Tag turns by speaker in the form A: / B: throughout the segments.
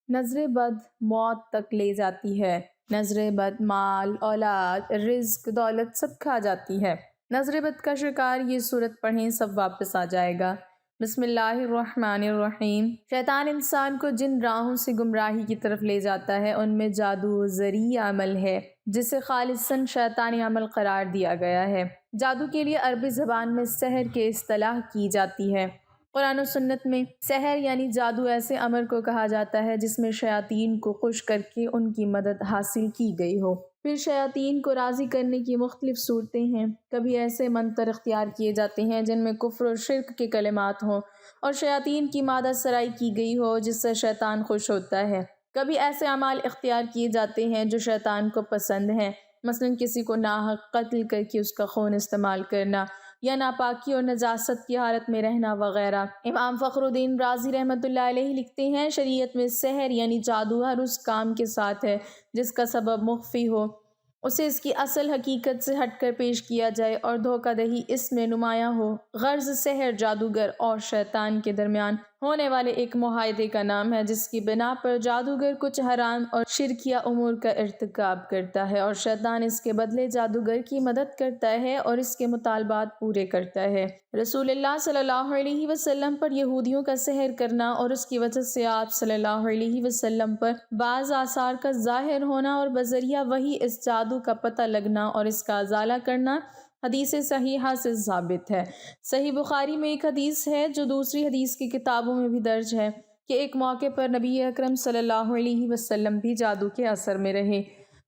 A: نظر بد موت تک لے جاتی ہے۔ نظر بد مال، اولاد، رزق، دولت سب کھا جاتی ہے۔ نظر بد کا شکار یہ صورت پڑھیں سب واپس آ جائے گا۔ بسم اللہ الرحمن الرحیم۔ شیطان انسان کو جن راہوں سے گمراہی کی طرف لے جاتا ہے ان میں جادو زری عمل ہے جسے خالصاً شیطانی عمل قرار دیا گیا ہے۔ جادو کے لیے عربی زبان میں سحر کی اصطلاح کی جاتی ہے۔ قرآن و سنت میں سحر یعنی جادو ایسے عمل کو کہا جاتا ہے جس میں شیاطین کو خوش کر کے ان کی مدد حاصل کی گئی ہو۔ پھر شیاطین کو راضی کرنے کی مختلف صورتیں ہیں۔ کبھی ایسے منتر اختیار کیے جاتے ہیں جن میں کفر و شرک کے کلمات ہوں اور شیاطین کی مادہ سرائی کی گئی ہو جس سے شیطان خوش ہوتا ہے۔ کبھی ایسے اعمال اختیار کیے جاتے ہیں جو شیطان کو پسند ہیں، مثلاً کسی کو ناحق قتل کر کے اس کا خون استعمال کرنا یا ناپاکی اور نجاست کی حالت میں رہنا وغیرہ۔ امام فخر الدین رازی رحمۃ اللہ علیہ لکھتے ہیں شریعت میں سحر یعنی جادو ہر اس کام کے ساتھ ہے جس کا سبب مخفی ہو، اسے اس کی اصل حقیقت سے ہٹ کر پیش کیا جائے اور دھوکہ دہی اس میں نمایاں ہو۔ غرض سحر جادوگر اور شیطان کے درمیان ہونے والے ایک معاہدے کا نام ہے جس کی بنا پر جادوگر کچھ حرام اور شرکیہ امور کا ارتکاب کرتا ہے اور شیطان اس کے بدلے جادوگر کی مدد کرتا ہے اور اس کے مطالبات پورے کرتا ہے۔ رسول اللہ صلی اللہ علیہ وسلم پر یہودیوں کا سحر کرنا اور اس کی وجہ سے آپ صلی اللہ علیہ وسلم پر بعض آثار کا ظاہر ہونا اور بذریعہ وحی اس جادو کا پتہ لگنا اور اس کا ازالہ کرنا حدیث صحیحہ سے ثابت ہے۔ صحیح بخاری میں ایک حدیث ہے جو دوسری حدیث کی کتابوں میں بھی درج ہے کہ ایک موقع پر نبی اکرم صلی اللہ علیہ وسلم بھی جادو کے اثر میں رہے۔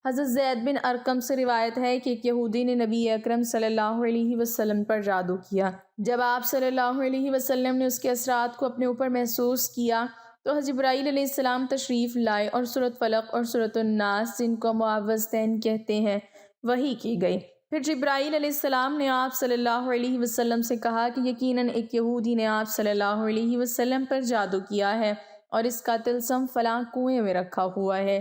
A: حضرت زید بن ارقم سے روایت ہے کہ ایک یہودی نے نبی اکرم صلی اللہ علیہ وسلم پر جادو کیا۔ جب آپ صلی اللہ علیہ وسلم نے اس کے اثرات کو اپنے اوپر محسوس کیا تو حضرت جبرائیل علیہ السلام تشریف لائے اور سورۃ فلق اور سورۃ الناس جن کو معوذتین کہتے ہیں وحی کی گئی۔ پھر جبرائیل علیہ السلام نے آپ صلی اللہ علیہ وسلم سے کہا کہ یقیناً ایک یہودی نے آپ صلی اللہ علیہ وسلم پر جادو کیا ہے اور اس کا طلسم فلاں کنویں میں رکھا ہوا ہے۔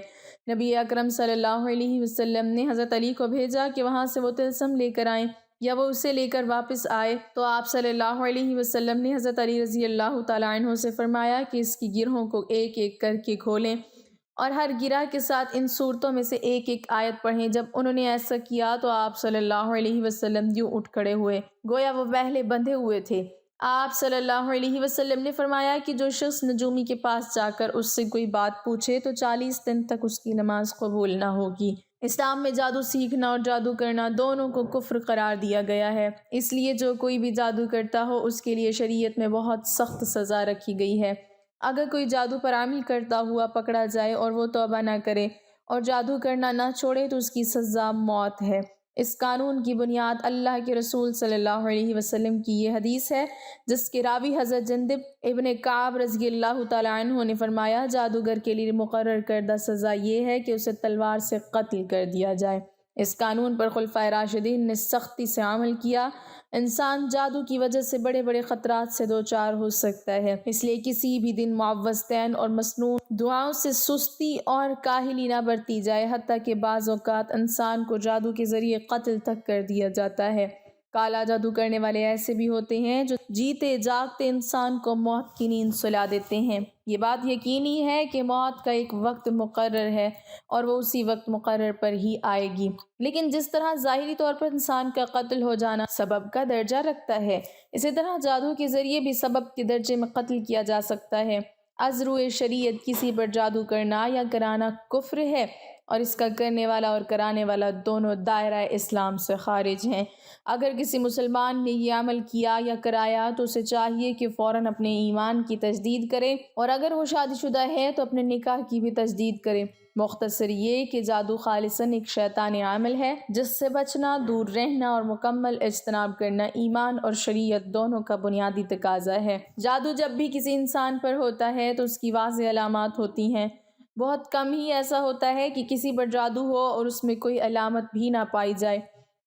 A: نبی اکرم صلی اللہ علیہ وسلم نے حضرت علی کو بھیجا کہ وہاں سے وہ طلسم لے کر آئیں یا وہ اسے لے کر واپس آئے تو آپ صلی اللہ علیہ وسلم نے حضرت علی رضی اللہ تعالیٰ عنہ سے فرمایا کہ اس کی گرہوں کو ایک ایک کر کے کھولیں اور ہر گرہ کے ساتھ ان صورتوں میں سے ایک ایک آیت پڑھیں۔ جب انہوں نے ایسا کیا تو آپ صلی اللہ علیہ وسلم یوں اٹھ کھڑے ہوئے گویا وہ پہلے بندھے ہوئے تھے۔ آپ صلی اللہ علیہ وسلم نے فرمایا کہ جو شخص نجومی کے پاس جا کر اس سے کوئی بات پوچھے تو 40 دن تک اس کی نماز قبول نہ ہوگی۔ اسلام میں جادو سیکھنا اور جادو کرنا دونوں کو کفر قرار دیا گیا ہے، اس لیے جو کوئی بھی جادو کرتا ہو اس کے لیے شریعت میں بہت سخت سزا رکھی گئی ہے۔ اگر کوئی جادو پر عمل کرتا ہوا پکڑا جائے اور وہ توبہ نہ کرے اور جادو کرنا نہ چھوڑے تو اس کی سزا موت ہے۔ اس قانون کی بنیاد اللہ کے رسول صلی اللہ علیہ وسلم کی یہ حدیث ہے جس کے راوی حضرت جندب ابن کعب رضی اللہ تعالیٰ عنہ نے فرمایا جادوگر کے لیے مقرر کردہ سزا یہ ہے کہ اسے تلوار سے قتل کر دیا جائے۔ اس قانون پر خلفائے راشدین نے سختی سے عمل کیا۔ انسان جادو کی وجہ سے بڑے بڑے خطرات سے دوچار ہو سکتا ہے، اس لیے کسی بھی دن معوذتین اور مسنون دعاؤں سے سستی اور کاہلی نہ برتی جائے، حتیٰ کہ بعض اوقات انسان کو جادو کے ذریعے قتل تک کر دیا جاتا ہے۔ کالا جادو کرنے والے ایسے بھی ہوتے ہیں جو جیتے جاگتے انسان کو موت کی نیند سلا دیتے ہیں۔ یہ بات یقینی ہے کہ موت کا ایک وقت مقرر ہے اور وہ اسی وقت مقرر پر ہی آئے گی، لیکن جس طرح ظاہری طور پر انسان کا قتل ہو جانا سبب کا درجہ رکھتا ہے، اسی طرح جادو کے ذریعے بھی سبب کے درجے میں قتل کیا جا سکتا ہے۔ از روئے شریعت کسی پر جادو کرنا یا کرانا کفر ہے اور اس کا کرنے والا اور کرانے والا دونوں دائرہ اسلام سے خارج ہیں۔ اگر کسی مسلمان نے یہ عمل کیا یا کرایا تو اسے چاہیے کہ فوراً اپنے ایمان کی تجدید کرے اور اگر وہ شادی شدہ ہے تو اپنے نکاح کی بھی تجدید کرے۔ مختصر یہ کہ جادو خالصاً ایک شیطانی عمل ہے جس سے بچنا، دور رہنا اور مکمل اجتناب کرنا ایمان اور شریعت دونوں کا بنیادی تقاضا ہے۔ جادو جب بھی کسی انسان پر ہوتا ہے تو اس کی واضح علامات ہوتی ہیں۔ بہت کم ہی ایسا ہوتا ہے کہ کسی پر جادو ہو اور اس میں کوئی علامت بھی نہ پائی جائے۔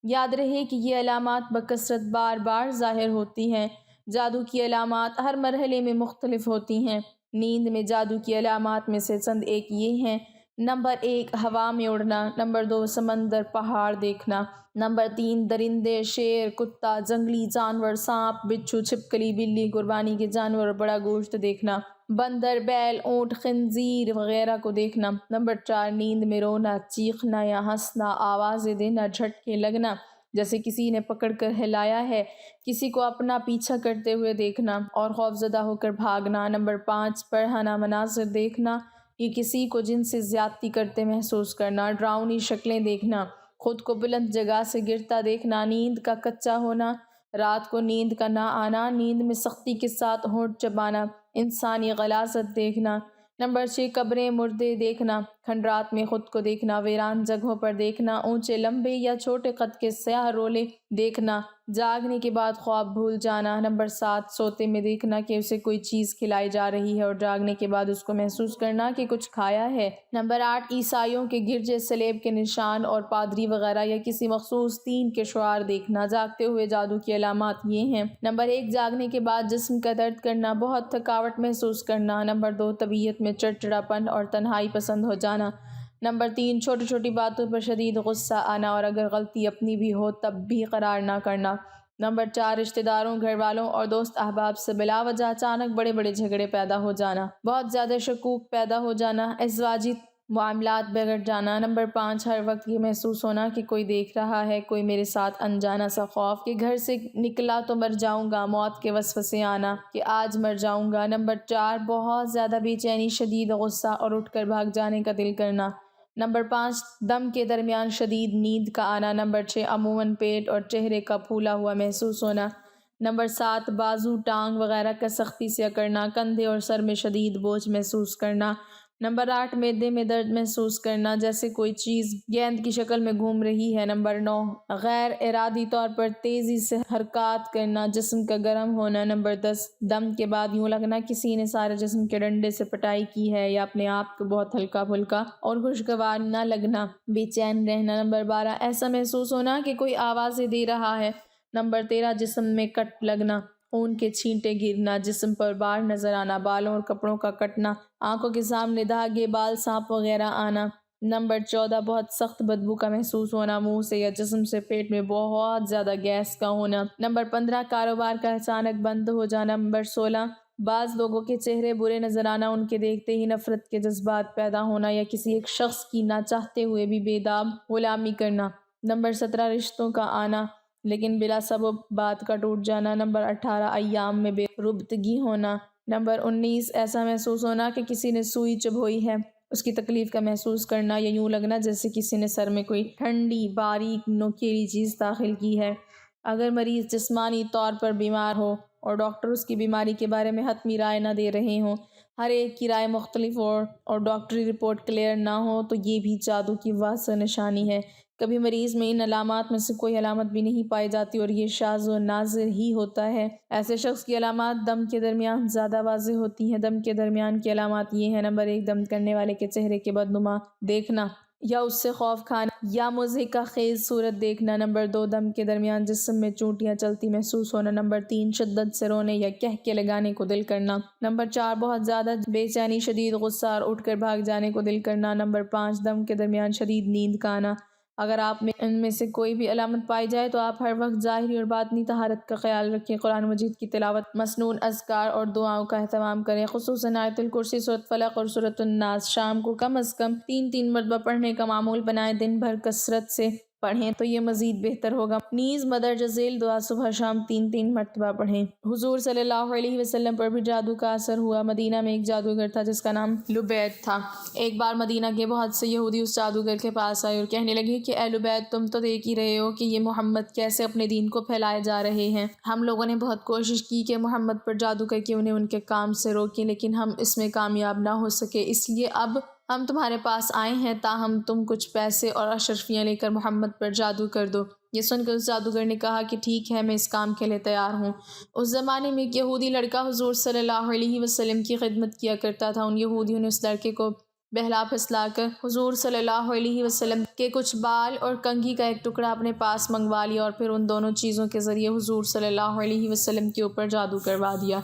A: یاد رہے کہ یہ علامات بکثرت بار بار ظاہر ہوتی ہیں۔ جادو کی علامات ہر مرحلے میں مختلف ہوتی ہیں۔ نیند میں جادو کی علامات میں سے چند ایک یہ ہیں: نمبر 1 ہوا میں اڑنا، نمبر 2 سمندر پہاڑ دیکھنا، نمبر 3 درندے، شیر، کتا، جنگلی جانور، سانپ، بچھو، چھپکلی، بلی، قربانی کے جانور اور بڑا گوشت دیکھنا، بندر، بیل، اونٹ، خنزیر وغیرہ کو دیکھنا۔ نمبر 4 نیند میں رونا، چیخنا یا ہنسنا، آوازیں دینا، جھٹکے لگنا جیسے کسی نے پکڑ کر ہلایا ہے، کسی کو اپنا پیچھا کرتے ہوئے دیکھنا اور خوفزدہ ہو کر بھاگنا۔ نمبر 5 پڑھانا، مناظر دیکھنا، یہ کسی کو جن سے زیادتی کرتے محسوس کرنا، ڈراؤنی شکلیں دیکھنا، خود کو بلند جگہ سے گرتا دیکھنا، نیند کا کچا ہونا، رات کو نیند کا نہ آنا، نیند میں سختی کے ساتھ ہونٹ چبانا، انسانی غلاظت دیکھنا۔ نمبر 6 قبریں، مردے دیکھنا، کھنڈرات میں خود کو دیکھنا، ویران جگہوں پر دیکھنا، اونچے لمبے یا چھوٹے قد کے سیاہ رولے دیکھنا، جاگنے کے بعد خواب بھول جانا۔ نمبر 7 سوتے میں دیکھنا کہ اسے کوئی چیز کھلائی جا رہی ہے اور جاگنے کے بعد اس کو محسوس کرنا کہ کچھ کھایا ہے۔ نمبر 8 عیسائیوں کے گرجے، سلیب کے نشان اور پادری وغیرہ یا کسی مخصوص دین کے شعار دیکھنا۔ جاگتے ہوئے جادو کی علامات یہ ہیں۔ نمبر 1 جاگنے کے بعد جسم کا درد کرنا، بہت تھکاوٹ محسوس کرنا۔ نمبر 2 طبیعت میں چڑچڑاپن اور تنہائی پسند ہو جانا۔ نمبر 3 چھوٹی چھوٹی باتوں پر شدید غصہ آنا اور اگر غلطی اپنی بھی ہو تب بھی قرار نہ کرنا۔ نمبر 4 رشتہ داروں، گھر والوں اور دوست احباب سے بلا وجہ اچانک بڑے بڑے جھگڑے پیدا ہو جانا، بہت زیادہ شکوک پیدا ہو جانا، ازواجی معاملات بگڑ جانا۔ نمبر 5 ہر وقت یہ محسوس ہونا کہ کوئی دیکھ رہا ہے، کوئی میرے ساتھ، انجانا سا خوف کہ گھر سے نکلا تو مر جاؤں گا، موت کے وسوسے آنا کہ آج مر جاؤں گا۔ نمبر 4 بہت زیادہ بے چینی، شدید غصہ اور اٹھ کر بھاگ جانے کا دل کرنا۔ نمبر 5 دم کے درمیان شدید نیند کا آنا۔ نمبر 6 عموماً پیٹ اور چہرے کا پھولا ہوا محسوس ہونا۔ نمبر 7 بازو، ٹانگ وغیرہ کا سختی سے اکڑنا، کندھے اور سر میں شدید بوجھ محسوس کرنا۔ نمبر 8 معدے میں درد محسوس کرنا جیسے کوئی چیز گیند کی شکل میں گھوم رہی ہے۔ نمبر 9 غیر ارادی طور پر تیزی سے حرکات کرنا، جسم کا گرم ہونا۔ نمبر 10 دم کے بعد یوں لگنا کسی نے سارے جسم کے ڈنڈے سے پٹائی کی ہے یا اپنے آپ کو بہت ہلکا پھلکا اور خوشگوار نہ لگنا، بے چین رہنا۔ نمبر 12 ایسا محسوس ہونا کہ کوئی آوازیں دے رہا ہے۔ نمبر 13 جسم میں کٹ لگنا، خون کے چھینٹے گرنا، جسم پر بار نظر آنا، بالوں اور کپڑوں کا کٹنا، آنکھوں کے سامنے دھاگے، بال، سانپ وغیرہ آنا۔ نمبر 14 بہت سخت بدبو کا محسوس ہونا، منہ سے یا جسم سے پیٹ میں بہت زیادہ گیس کا ہونا۔ نمبر 15 کاروبار کا اچانک بند ہو جانا۔ نمبر 16 بعض لوگوں کے چہرے برے نظر آنا، ان کے دیکھتے ہی نفرت کے جذبات پیدا ہونا یا کسی ایک شخص کی نہ چاہتے ہوئے بھی بے داغ غلامی کرنا۔ نمبر 17 رشتوں کا آنا لیکن بلا سبب بات کا ٹوٹ جانا۔ نمبر 18 ایام میں بے ربطگی ہونا۔ نمبر 19 ایسا محسوس ہونا کہ کسی نے سوئی چبھوئی ہے، اس کی تکلیف کا محسوس کرنا یا یوں لگنا جیسے کسی نے سر میں کوئی ٹھنڈی باریک نوکیلی چیز داخل کی ہے۔ اگر مریض جسمانی طور پر بیمار ہو اور ڈاکٹر اس کی بیماری کے بارے میں حتمی رائے نہ دے رہے ہوں، ہر ایک کی رائے مختلف ہو اور ڈاکٹری رپورٹ کلیئر نہ ہو تو یہ بھی جادو کی واضح نشانی ہے۔ کبھی مریض میں ان علامات میں سے کوئی علامت بھی نہیں پائی جاتی اور یہ شاذ و نادر ہی ہوتا ہے۔ ایسے شخص کی علامات دم کے درمیان زیادہ واضح ہوتی ہیں۔ دم کے درمیان کی علامات یہ ہیں۔ نمبر 1 دم کرنے والے کے چہرے کے بدنما دیکھنا یا اس سے خوف کھانا یا مضحکہ خیز صورت دیکھنا۔ نمبر 2 دم کے درمیان جسم میں چونٹیاں چلتی محسوس ہونا۔ نمبر 3 شدت سے رونے یا کہکے لگانے کو دل کرنا۔ نمبر 4 بہت زیادہ بے چینی، شدید غصہ اور اٹھ کر بھاگ جانے کو دل کرنا۔ نمبر 5 دم کے درمیان شدید نیند کا آنا۔ اگر آپ میں ان میں سے کوئی بھی علامت پائی جائے تو آپ ہر وقت ظاہری اور باطنی طہارت کا خیال رکھیں، قرآن مجید کی تلاوت، مسنون اذکار اور دعاؤں کا اہتمام کریں، خصوصاً آیت الکرسی، سورۃ فلق اور سورۃ الناس شام کو کم از کم 3 مرتبہ پڑھنے کا معمول بنائیں۔ دن بھر کثرت سے پڑھیں تو یہ مزید بہتر ہوگا۔ نیز مدرجہ ذیل دعا صبح شام 3 مرتبہ پڑھیں۔ حضور صلی اللہ علیہ وسلم پر بھی جادو کا اثر ہوا۔ مدینہ میں ایک جادوگر تھا جس کا نام لبید تھا۔ ایک بار مدینہ کے بہت سے یہودی اس جادوگر کے پاس آئے اور کہنے لگے کہ اے لبید، تم تو دیکھ ہی رہے ہو کہ یہ محمد کیسے اپنے دین کو پھیلائے جا رہے ہیں۔ ہم لوگوں نے بہت کوشش کی کہ محمد پر جادو کر کے انہیں ان کے کام سے روکیں لیکن ہم اس میں کامیاب نہ ہو سکے، اس لیے اب ہم تمہارے پاس آئے ہیں تاہم تم کچھ پیسے اور اشرفیاں لے کر محمد پر جادو کر دو۔ یہ سن کر اس جادوگر نے کہا کہ ٹھیک ہے، میں اس کام کے لیے تیار ہوں۔ اس زمانے میں ایک یہودی لڑکا حضور صلی اللہ علیہ وسلم کی خدمت کیا کرتا تھا۔ ان یہودیوں نے اس لڑکے کو بہلا پھسلا کر حضور صلی اللہ علیہ وسلم کے کچھ بال اور کنگھی کا ایک ٹکڑا اپنے پاس منگوا لیا اور پھر ان دونوں چیزوں کے ذریعے حضور صلی اللہ علیہ وسلم کے اوپر جادو کروا دیا۔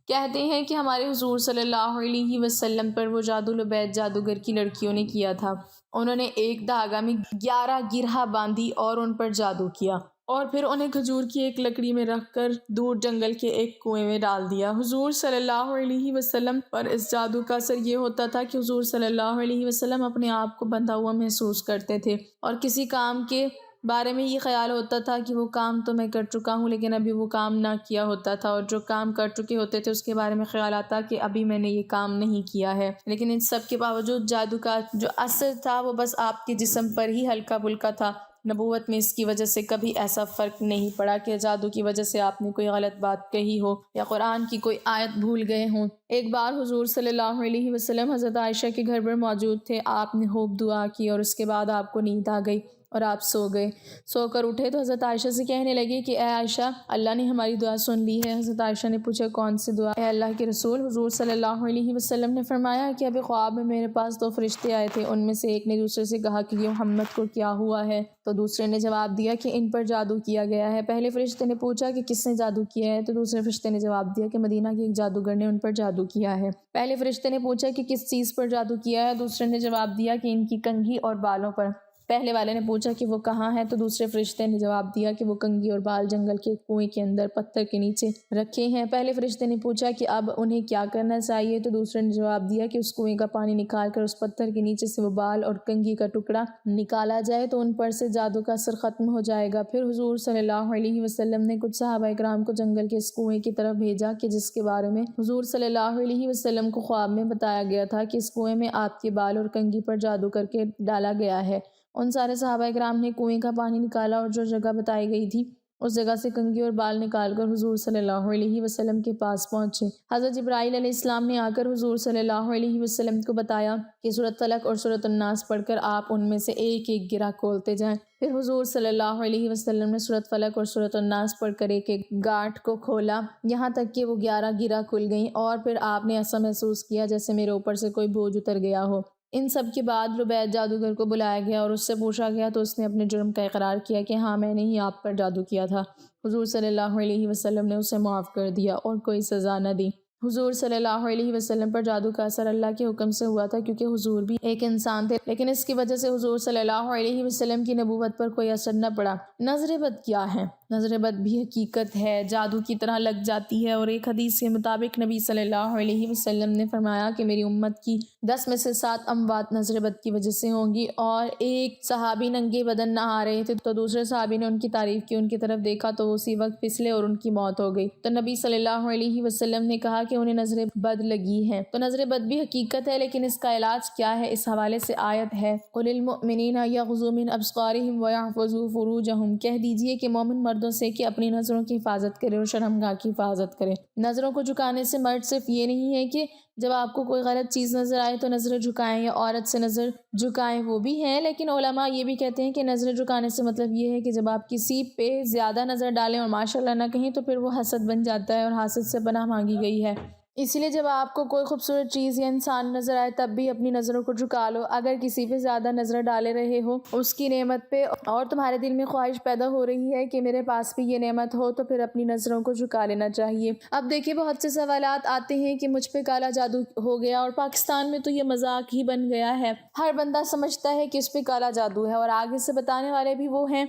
A: کہتے ہیں کہ ہمارے حضور صلی اللہ علیہ وسلم پر وہ جادو لبید جادوگر کی لڑکیوں نے کیا تھا۔ انہوں نے ایک دھاگا میں 11 گرہ باندھی اور ان پر جادو کیا۔ اور پھر انہیں کھجور کی ایک لکڑی میں رکھ کر دور جنگل کے ایک کنویں میں ڈال دیا۔ حضور صلی اللہ علیہ وسلم پر اس جادو کا اثر یہ ہوتا تھا کہ حضور صلی اللہ علیہ وسلم اپنے آپ کو بندھا ہوا محسوس کرتے تھے، اور کسی کام کے بارے میں یہ خیال ہوتا تھا کہ وہ کام تو میں کر چکا ہوں لیکن ابھی وہ کام نہ کیا ہوتا تھا، اور جو کام کر چکے ہوتے تھے اس کے بارے میں خیال آتا کہ ابھی میں نے یہ کام نہیں کیا ہے۔ لیکن ان سب کے باوجود جادو کا جو اثر تھا وہ بس آپ کے جسم پر ہی ہلکا پھلکا تھا۔ نبوت میں اس کی وجہ سے کبھی ایسا فرق نہیں پڑا کہ جادو کی وجہ سے آپ نے کوئی غلط بات کہی ہو یا قرآن کی کوئی آیت بھول گئے ہوں۔ ایک بار حضور صلی اللہ علیہ وسلم حضرت عائشہ کے گھر پر موجود تھے۔ آپ نے خوب دعا کی اور اس کے بعد آپ کو نیند آ گئی اور آپ سو گئے۔ سو کر اٹھے تو حضرت عائشہ سے کہنے لگے کہ اے عائشہ، اللہ نے ہماری دعا سن لی ہے۔ حضرت عائشہ نے پوچھا کون سی دعا؟ اے اللہ کے رسول، حضور صلی اللہ علیہ وسلم نے فرمایا کہ ابھی خواب میں میرے پاس 2 فرشتے آئے تھے، ان میں سے ایک نے دوسرے سے کہا کہ یہ محمد کو کیا ہوا ہے، تو دوسرے نے جواب دیا کہ ان پر جادو کیا گیا ہے۔ پہلے فرشتے نے پوچھا کہ کس نے جادو کیا ہے، تو دوسرے فرشتے نے جواب دیا کہ مدینہ کے ایک جادوگر نے ان پر جادو کیا ہے۔ پہلے فرشتے نے پوچھا کہ کس چیز پر جادو کیا ہے، دوسرے نے جواب دیا کہ ان کی کنگھی اور بالوں پر۔ پہلے والے نے پوچھا کہ وہ کہاں ہے، تو دوسرے فرشتے نے جواب دیا کہ وہ کنگھی اور بال جنگل کے کنویں کے اندر پتھر کے نیچے رکھے ہیں۔ پہلے فرشتے نے پوچھا کہ اب انہیں کیا کرنا چاہیے، تو دوسرے نے جواب دیا کہ اس کنویں کا پانی نکال کر اس پتھر کے نیچے سے وہ بال اور کنگھی کا ٹکڑا نکالا جائے تو ان پر سے جادو کا اثر ختم ہو جائے گا۔ پھر حضور صلی اللہ علیہ وسلم نے کچھ صحابہ کرام کو جنگل کے اس کنویں کی طرف بھیجا کہ جس کے بارے میں حضور صلی اللہ علیہ وسلم کو خواب میں بتایا گیا تھا کہ اس کنویں میں آپ کے بال اور کنگھی پر جادو کر کے ڈالا گیا ہے۔ ان سارے صحابہ کرام نے کنویں کا پانی نکالا اور جو جگہ بتائی گئی تھی اس جگہ سے کنگھی اور بال نکال کر حضور صلی اللہ علیہ وسلم کے پاس پہنچے۔ حضرت جبرائیل علیہ السلام نے آ کر حضور صلی اللہ علیہ وسلم کو بتایا کہ سورۃ فلق اور سورۃ الناس پڑھ کر آپ ان میں سے ایک ایک گرہ کھولتے جائیں۔ پھر حضور صلی اللہ علیہ وسلم نے سورۃ فلق اور سورۃ الناس پڑھ کر ایک ایک گاٹھ کو کھولا، یہاں تک کہ وہ 11 گرہ کھل گئیں، اور پھر آپ نے ایسا محسوس کیا جیسے میرے اوپر سے کوئی بوجھ اتر گیا ہو۔ ان سب کے بعد ربید جادوگر کو بلایا گیا اور اس سے پوچھا گیا تو اس نے اپنے جرم کا اقرار کیا کہ ہاں میں نے ہی آپ پر جادو کیا تھا۔ حضور صلی اللہ علیہ وسلم نے اسے معاف کر دیا اور کوئی سزا نہ دی۔ حضور صلی اللہ علیہ وسلم پر جادو کا اثر اللہ کے حکم سے ہوا تھا، کیونکہ حضور بھی ایک انسان تھے، لیکن اس کی وجہ سے حضور صلی اللہ علیہ وسلم کی نبوت پر کوئی اثر نہ پڑا۔ نظر بد کیا ہے؟ نظر بد بھی حقیقت ہے، جادو کی طرح لگ جاتی ہے، اور ایک حدیث کے مطابق نبی صلی اللہ علیہ وسلم نے فرمایا کہ میری امت کی 10 میں سے 7 اموات نظر بد کی وجہ سے ہوں گی۔ اور ایک صحابی ننگے بدن نہا رہے تھے تو دوسرے صحابی نے ان کی تعریف کی، ان کی طرف دیکھا تو وہ اسی وقت پھسلے اور ان کی موت ہو گئی۔ تو نبی صلی اللہ علیہ وسلم نے کہا کہ انہیں نظر بد لگی ہے۔ تو نظر بد بھی حقیقت ہے، لیکن اس کا علاج کیا ہے؟ اس حوالے سے آیت ہے قُلِ الْمُؤْمِنِينَ يَغْضُضُوا مِنْ أَبْصَارِهِمْ وَيَحْفَظُوا فُرُوجَهُمْ، کہہ دیجئے کہ مومن مردوں سے کہ اپنی نظروں کی حفاظت کرے اور شرمگاہ کی حفاظت کرے۔ نظروں کو جھکانے سے مرد صرف یہ نہیں ہے کہ جب آپ کو کوئی غلط چیز نظر آئے تو نظر جھکائیں یا عورت سے نظر جھکائیں، وہ بھی ہیں، لیکن علماء یہ بھی کہتے ہیں کہ نظر جھکانے سے مطلب یہ ہے کہ جب آپ کسی پہ زیادہ نظر ڈالیں اور ماشاءاللہ نہ کہیں تو پھر وہ حسد بن جاتا ہے، اور حاسد سے پناہ مانگی گئی ہے۔ اسی لیے جب آپ کو کوئی خوبصورت چیز یا انسان نظر آئے تب بھی اپنی نظروں کو جھکا لو۔ اگر کسی پہ زیادہ نظر ڈالے رہے ہو اس کی نعمت پہ اور تمہارے دل میں خواہش پیدا ہو رہی ہے کہ میرے پاس بھی یہ نعمت ہو، تو پھر اپنی نظروں کو جھکا لینا چاہیے۔ اب دیکھیے بہت سے سوالات آتے ہیں کہ مجھ پہ کالا جادو ہو گیا، اور پاکستان میں تو یہ مذاق ہی بن گیا ہے، ہر بندہ سمجھتا ہے کہ اس پہ کالا جادو ہے، اور آگے سے بتانے والے بھی وہ ہیں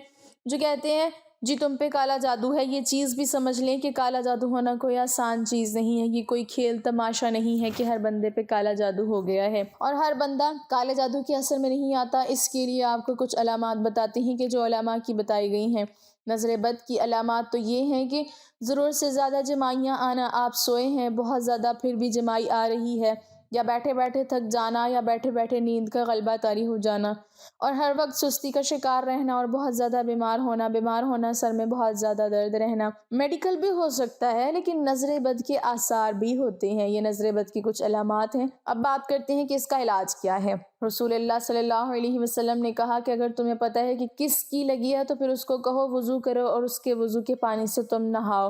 A: جو کہتے ہیں جی تم پہ کالا جادو ہے۔ یہ چیز بھی سمجھ لیں کہ کالا جادو ہونا کوئی آسان چیز نہیں ہے، یہ کوئی کھیل تماشا نہیں ہے کہ ہر بندے پہ کالا جادو ہو گیا ہے، اور ہر بندہ کالے جادو کے اثر میں نہیں آتا۔ اس کے لیے آپ کو کچھ علامات بتاتے ہیں کہ جو علماء کی بتائی گئی ہیں۔ نظر بد کی علامات تو یہ ہیں کہ ضرورت سے زیادہ جمائیاں آنا، آپ سوئے ہیں بہت زیادہ پھر بھی جمائی آ رہی ہے، یا بیٹھے بیٹھے تھک جانا، یا بیٹھے بیٹھے نیند کا غلبہ طاری ہو جانا، اور ہر وقت سستی کا شکار رہنا، اور بہت زیادہ بیمار ہونا، سر میں بہت زیادہ درد رہنا۔ میڈیکل بھی ہو سکتا ہے، لیکن نظر بد کے آثار بھی ہوتے ہیں۔ یہ نظر بد کی کچھ علامات ہیں۔ اب بات کرتے ہیں کہ اس کا علاج کیا ہے۔ رسول اللہ صلی اللہ علیہ وسلم نے کہا کہ اگر تمہیں پتہ ہے کہ کس کی لگی ہے تو پھر اس کو کہو وضو کرو، اور اس کے وضو کے پانی سے تم نہاؤ،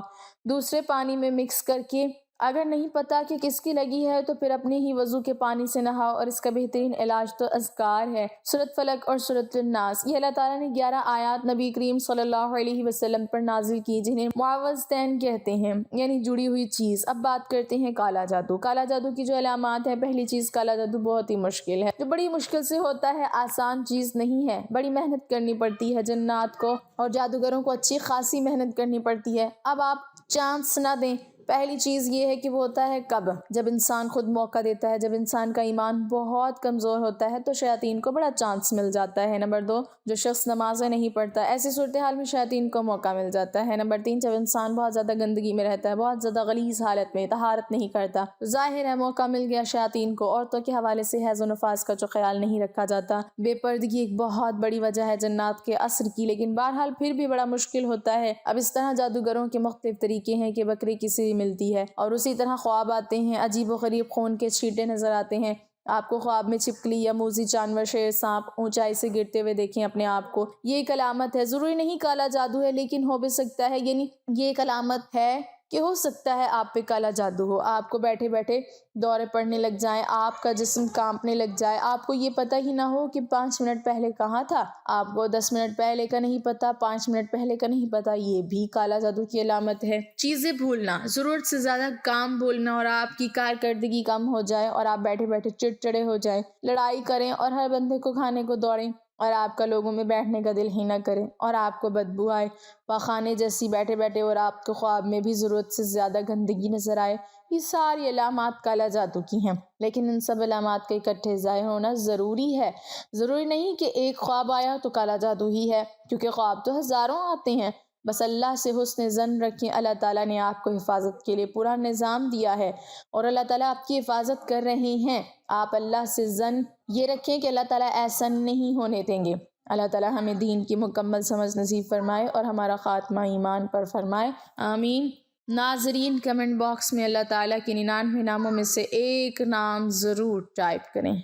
A: دوسرے پانی میں مکس کر کے اگر نہیں پتہ کہ کس کی لگی ہے تو پھر اپنے ہی وضو کے پانی سے نہاؤ، اور اس کا بہترین علاج تو اذکار ہے۔ سورۃ فلق اور سورۃ الناس، یہ اللہ تعالیٰ نے 11 آیات نبی کریم صلی اللہ علیہ وسلم پر نازل کی جنہیں معوذتین کہتے ہیں، یعنی جڑی ہوئی چیز۔ اب بات کرتے ہیں کالا جادو۔ کالا جادو کی جو علامات ہیں، پہلی چیز، کالا جادو بہت ہی مشکل ہے، جو بڑی مشکل سے ہوتا ہے، آسان چیز نہیں ہے، بڑی محنت کرنی پڑتی ہے، جنات کو اور جادوگروں کو اچھی خاصی محنت کرنی پڑتی ہے۔ اب آپ چانس نہ دیں۔ پہلی چیز یہ ہے کہ وہ ہوتا ہے کب، جب انسان خود موقع دیتا ہے، جب انسان کا ایمان بہت کمزور ہوتا ہے تو شیاطین کو بڑا چانس مل جاتا ہے۔ نمبر 2، جو شخص نمازیں نہیں پڑھتا، ایسی صورتحال میں شیاطین کو موقع مل جاتا ہے۔ نمبر 3، جب انسان بہت زیادہ گندگی میں رہتا ہے، بہت زیادہ غلیظ حالت میں، طہارت نہیں کرتا، ظاہر ہے موقع مل گیا شیاطین کو۔ عورتوں کے حوالے سے حیض و نفاس کا جو خیال نہیں رکھا جاتا، بے پردگی ایک بہت بڑی وجہ ہے جنات کے اثر کی، لیکن بہرحال پھر بھی بڑا مشکل ہوتا ہے۔ اب اس طرح جادوگروں کے مختلف طریقے ہیں کہ بکری کسی ملتی ہے، اور اسی طرح خواب آتے ہیں، عجیب و غریب خون کے چھینٹے نظر آتے ہیں، آپ کو خواب میں چھپکلی یا موذی جانور، شیر، سانپ اونچائی سے گرتے ہوئے دیکھیں اپنے آپ کو، یہ ایک علامت ہے۔ ضروری نہیں کالا جادو ہے، لیکن ہو بھی سکتا ہے، یعنی یہ ایک علامت ہے کہ ہو سکتا ہے آپ پہ کالا جادو ہو۔ آپ کو بیٹھے بیٹھے دورے پڑنے لگ جائیں، آپ کا جسم کانپنے لگ جائے، آپ کو یہ پتہ ہی نہ ہو کہ 5 منٹ پہلے کہاں تھا، آپ کو 10 منٹ پہلے کا نہیں پتہ، 5 منٹ پہلے کا نہیں پتہ، یہ بھی کالا جادو کی علامت ہے۔ چیزیں بھولنا، ضرورت سے زیادہ کام بھولنا، اور آپ کی کارکردگی کم ہو جائے اور آپ بیٹھے بیٹھے چڑچڑے ہو جائیں، لڑائی کریں اور ہر بندے کو کھانے کو دوڑیں، اور آپ کا لوگوں میں بیٹھنے کا دل ہی نہ کرے، اور آپ کو بدبو آئے پاخانے جیسی بیٹھے بیٹھے، اور آپ کو خواب میں بھی ضرورت سے زیادہ گندگی نظر آئے، یہ ساری علامات کالا جادو کی ہیں۔ لیکن ان سب علامات کے اکٹھے ظاہر ہونا ضروری ہے۔ ضروری نہیں کہ ایک خواب آیا تو کالا جادو ہی ہے، کیونکہ خواب تو ہزاروں آتے ہیں۔ بس اللہ سے حسن ظن رکھیں، اللہ تعالیٰ نے آپ کو حفاظت کے لیے پورا نظام دیا ہے، اور اللہ تعالیٰ آپ کی حفاظت کر رہے ہیں۔ آپ اللہ سے ظن یہ رکھیں کہ اللہ تعالیٰ ایسا نہیں ہونے دیں گے۔ اللہ تعالیٰ ہمیں دین کی مکمل سمجھ نصیب فرمائے اور ہمارا خاتمہ ایمان پر فرمائے، آمین۔ ناظرین، کمنٹ باکس میں اللہ تعالیٰ کے 99 ناموں میں سے ایک نام ضرور ٹائپ کریں۔